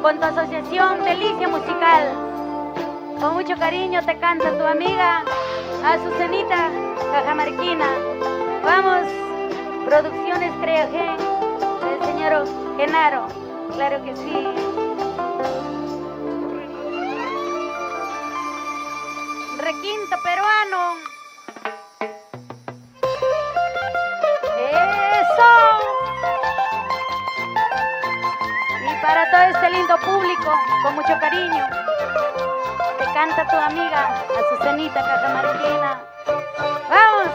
con tu asociación Delicia Musical. Con mucho cariño te canta tu amiga Azucenita Cajamarquina. Vamos, Producciones Creagen, el señor Genaro, claro que sí. Requinto peruano. Eso. Y para todo este lindo público, con mucho cariño, te canta tu amiga Azucenita Cajamarquina. ¡Vamos!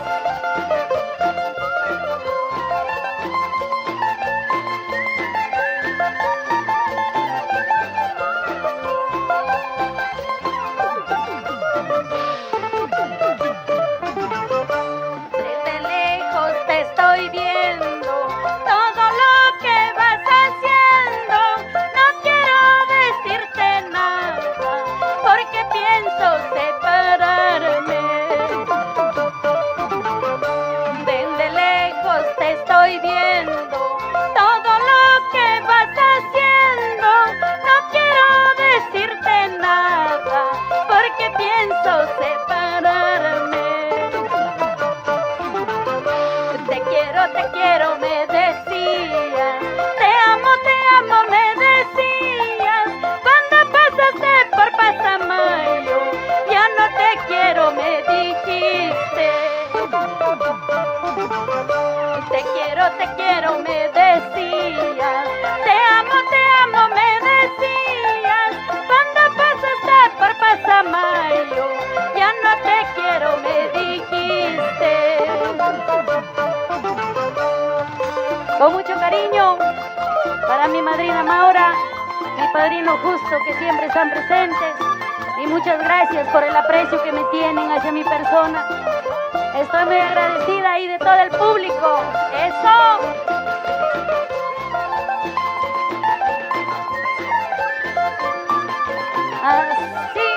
Desde lejos te estoy viendo, todo lo que vas haciendo. No quiero decirte nada, porque pienso separarme. Desde lejos te estoy viendo, todo lo que vas haciendo. No quiero decirte nada, porque pienso separarme. Te quiero, me decías. Te amo, me decías. Cuando pasaste por Pasamayo, ya no te quiero, me dijiste. Te quiero, me decías. Te amo, me decías. Cuando pasaste por Pasamayo, ya no te quiero, me dijiste. Con mucho cariño para mi madrina Maura, mi padrino Justo, que siempre están presentes, y muchas gracias por el aprecio que me tienen hacia mi persona. Estoy muy agradecida y de todo el público. ¡Eso! Así.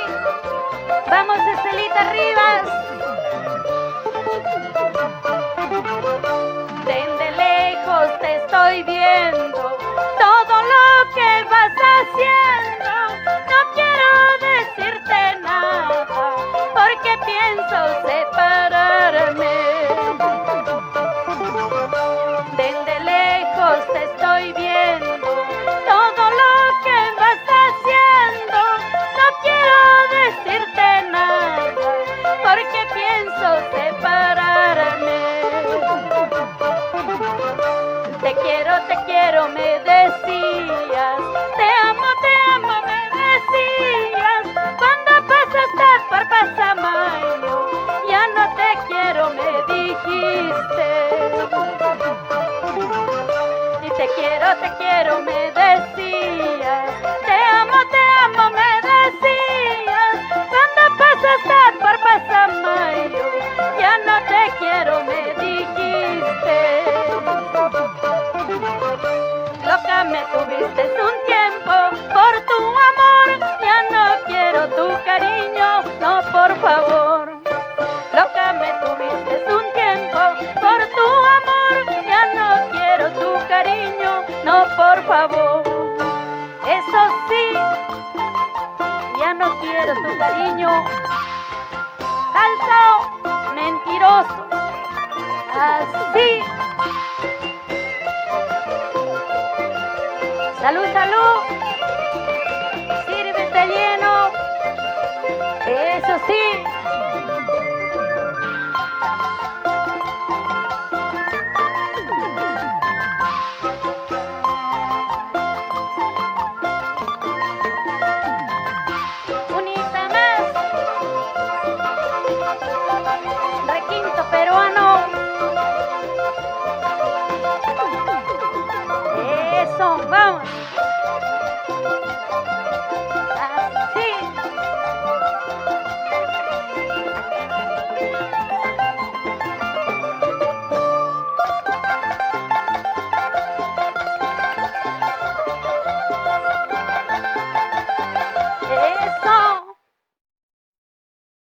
Vamos, Estelita Rivas. Desde lejos te estoy viendo, todo lo que vas haciendo. No quiero decirte nada, porque pienso separarme. Desde lejos te estoy viendo, todo lo que vas haciendo. No quiero decirte nada, porque pienso separarme. Te quiero, me decías. Te amo, me decías. Cuando pasaste por Pasamayo, ya no te quiero, me dijiste. Y te quiero, me decías. Te amo, me decías. Cuando pasaste por Pasamayo, ya no te quiero, me dijiste. Loca me tuviste un tiempo por tu amor, ya no quiero tu cariño, no, por favor. Loca me tuviste un tiempo por tu amor, ya no quiero tu cariño, no, por favor. Eso sí, ya no quiero tu cariño. Falso, mentiroso, así. Salud, salud. Sírvete lleno. Eso sí.